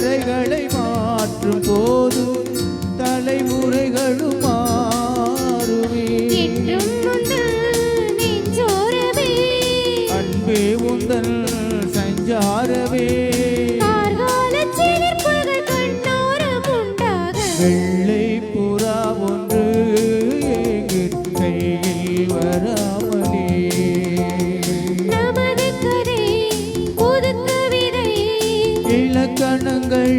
கரைகளை மாற்றும் போதும் தலைமுறைகளும் மாறுமே. அன்பே உந்தன் சஞ்சாரமே வெள்ளை புறா ஒன்று எங்கள் கையில் வராமலே நமது கதை புது கவிதை இலக்கணங்கள்